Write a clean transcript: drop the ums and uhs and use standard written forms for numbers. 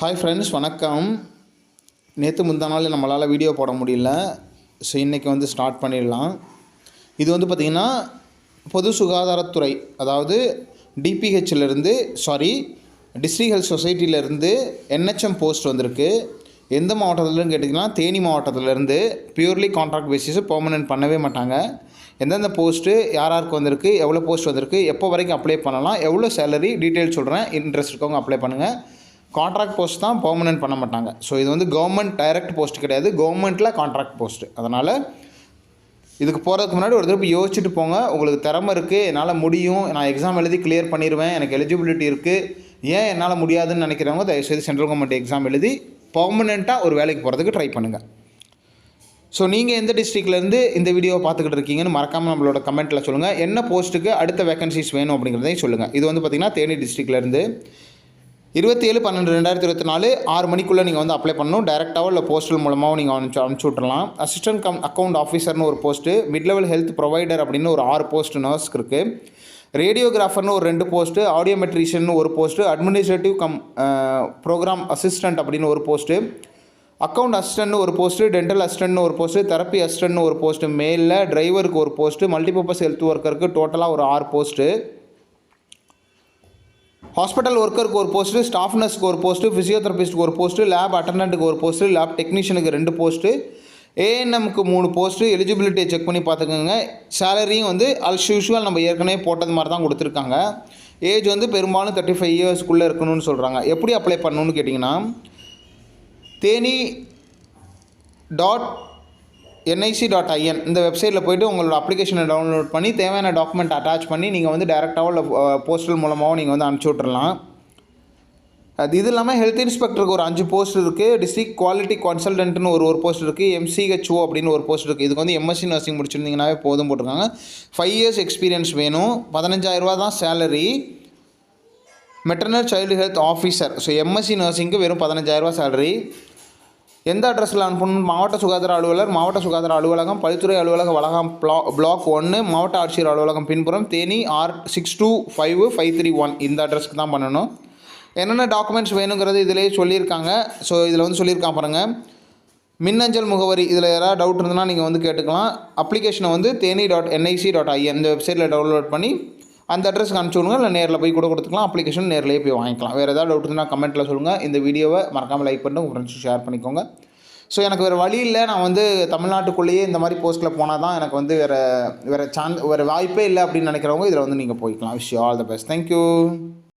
Hi friends, வணக்கம். நேற்று முந்தா நாள் நம்மளால் வீடியோ போட முடியல. ஸோ இன்றைக்கி ஸ்டார்ட் பண்ணிடலாம். இது பார்த்திங்கன்னா பொது சுகாதாரத்துறை, அதாவது டிபிஹெச்சிலேருந்து டிஸ்ட்ரிக்ட் ஹெல்த் சொசைட்டியிலேருந்து என்ஹெச்எம் போஸ்ட் வந்திருக்கு. எந்த மாவட்டத்துலன்னு கேட்டிங்கன்னா தேனி மாவட்டத்திலேருந்து. பியூர்லி கான்ட்ராக்ட் பேசிஸ், பெர்மனெண்ட் பண்ணவே மாட்டாங்க. எந்தெந்த போஸ்ட்டு யாருக்கு வந்திருக்கு, எவ்வளோ போஸ்ட் வந்திருக்கு, எப்போ வரைக்கும் அப்ளை பண்ணலாம், எவ்வளோ சேலரி, டீட்டெயில் சொல்கிறேன். இன்ட்ரெஸ்ட் இருக்கவங்க அப்ளை பண்ணுங்கள். கான்ட்ராக்ட் போஸ்ட் தான், பெர்மனெண்ட் பண்ண மாட்டாங்க. ஸோ இது கவர்மெண்ட் டைரக்ட் போஸ்ட் கிடையாது, கவர்மெண்ட்டில் கான்ட்ராக்ட் போஸ்ட்டு. அதனால் இதுக்கு போகிறதுக்கு முன்னாடி ஒரு திருப்பி யோசிச்சுட்டு போங்க. உங்களுக்கு திறமை இருக்குது, என்னால் முடியும், நான் எக்ஸாம் எழுதி கிளியர் பண்ணிடுவேன், எனக்கு எலிஜிபிலிட்டி இருக்குது, ஏன் என்னால் முடியாதுன்னு நினைக்கிறவங்க தயவுசெய்து சென்ட்ரல் கவர்மெண்ட் எக்ஸாம் எழுதி பெர்மனெண்ட்டாக ஒரு வேலைக்கு போகிறதுக்கு ட்ரை பண்ணுங்கள். ஸோ நீங்கள் எந்த டிஸ்ட்ரிக்ட்லேருந்து இந்த வீடியோவை பார்த்துக்கிட்டு இருக்கீங்கன்னு மறக்காமல் நம்மளோட கமெண்ட்டில் சொல்லுங்கள். என்ன போஸ்ட்டுக்கு அடுத்த வேகன்சிஸ் வேணும் அப்படிங்கிறதையும் சொல்லுங்கள். இது பார்த்திங்கன்னா தேனி டிஸ்ட்ரிக்ட்லேருந்து 27/12/2024 6 மணிக்குள்ளே நீங்கள் அப்ளை பண்ணணும். டைரெக்டாகவோ இல்லை போஸ்டல் மூலமாகவும் நீங்கள் அனுப்பிச்சி விட்றலாம். அசிஸ்டன்ட் அக்கௌண்ட் ஆஃபீஸர்னு ஒரு post, mid level health provider அப்படின்னு ஒரு 6 போஸ்ட் நர்ஸ்க்கு இருக்குது. ரேடியோகிராஃபர்னு ஒரு 2 போஸ்ட்டு, ஆடியோமெட்ரிஷியன் ஒரு போஸ்ட்டு, அட்மினிஸ்ட்ரேட்டிவ் ப்ரோக்ராம் அசிஸ்டன்ட் அப்படின்னு ஒரு போஸ்ட்டு, அக்கௌண்ட் அசிஸ்டன்ட்னு ஒரு போஸ்ட்டு, டென்டல் அசிஸ்டன்ட்னு ஒரு போஸ்ட்டு, தெரப்பி அசிஸ்டன்ட்னு ஒரு போஸ்ட்டு மேலில், டிரைவருக்கு ஒரு போஸ்ட்டு, மல்டிபர்பஸ் ஹெல்த் ஒர்க்கருக்கு டோட்டலாக ஒரு 6 போஸ்ட்டு, ஹாஸ்பிட்டல் ஒர்க்கருக்கு ஒரு போஸ்ட்டு, ஸ்டாஃப் நர்ஸ்க்கு ஒரு போஸ்ட்டு, ஃபிசியோதெரபிஸ்ட்டுக்கு ஒரு போஸ்ட்டு, லேப் அட்டண்டன்ட்டுக்கு ஒரு போஸ்ட்டு, லேப் டெக்னீஷியனுக்கு 2 போஸ்ட்டு, ஏஎன்எம்க்கு 3 போஸ்ட்டு. எலிஜிபிலிட்டியை செக் பண்ணி பார்த்துக்கோங்க. சேலரியும் அஸ் யூஷுவல் நம்ம ஏற்கனவே போட்டது மாதிரி தான் கொடுத்துருக்காங்க. ஏஜ் பெரும்பாலும் 35 இயர்ஸ்க்குள்ளே இருக்கணும்னு சொல்கிறாங்க. எப்படி அப்ளை பண்ணணும்னு கேட்டிங்கன்னா, தேனி .nic.in இந்த வெப்சைட்டில் போய்ட்டு உங்களோட அப்ளிகேஷனை டவுன்லோட் பண்ணி தேவையான டாக்குமெண்ட் அட்டாச் பண்ணி நீங்கள் டேரெக்டாகவோ இல்லை போஸ்டல் மூலமாகவும் நீங்கள் அனுப்பிச்சி விட்றலாம். இது இல்லாமல் ஹெல்த் இன்ஸ்பெக்டருக்கு ஒரு 5 போஸ்ட் இருக்குது. டிஸ்ட்ரிக்ட் குவாலிட்டி கன்சல்டன்ட்னு ஒரு போஸ்ட் இருக்குது. MCHO அப்படின்னு ஒரு போஸ்ட் இருக்குது. இதுக்கு MSc நர்சிங் முடிச்சிருந்தீங்கன்னாவே போதும் போட்டிருக்காங்க. 5 இயர்ஸ் எக்ஸ்பீரியன்ஸ் வேணும். 15,000 தான் salary. Maternal child health officer, so MSc நர்சிங்க்கு வெறும் 15,000 சேலரி. எந்த அட்ரஸில் அனுப்பணும்? மாவட்ட சுகாதார அலுவலர், மாவட்ட சுகாதார அலுவலகம், பல்துறை அலுவலக வளாகம், பிளாக் 1, மாவட்ட ஆட்சியர் அலுவலகம், பின்புறம், தேனி, R625531. இந்த அட்ரஸ்க்கு தான் பண்ணணும். என்னென்ன டாக்குமெண்ட்ஸ் வேணுங்கிறது இதிலே சொல்லியிருக்காங்க. ஸோ இதில் சொல்லியிருக்கான் பாருங்கள். மின்னஞ்சல் முகவரி, இதில் யாராவது டவுட் இருந்ததுன்னா நீங்கள் கேட்டுக்கலாம். அப்ளிகேஷனை தேனி .nic.in இந்த வெப்சைட்டில் டவுன்லோட் பண்ணி அந்த அட்ரஸ்க்கு அனுப்பிச்சி விடுங்க. இல்லை நேரில் போய் கூட கொடுத்துக்கலாம். அப்ளிகேஷன் நேரிலேயே போய் வாங்கிக்கலாம். வேறு ஏதாவது டவுட் இருந்தால் கமெண்ட்டில் சொல்லுங்கள். இந்த வீடியோவை மறக்காமல் லைக் பண்ணிட்டு உங்கள் ஃப்ரெண்ட்ஸுக்கு ஷேர் பண்ணிக்கோங்க. ஸோ எனக்கு வேறு வழி இல்லை. நான் தமிழ்நாட்டுக்குள்ளேயே இந்த மாதிரி போஸ்ட்டில் போனால் தான் எனக்கு வேறு வாய்ப்பே இல்லை அப்படின்னு நினைக்கிறவங்க இதில் நீங்கள் போய்க்கலாம். Wish you all the best. Thank you.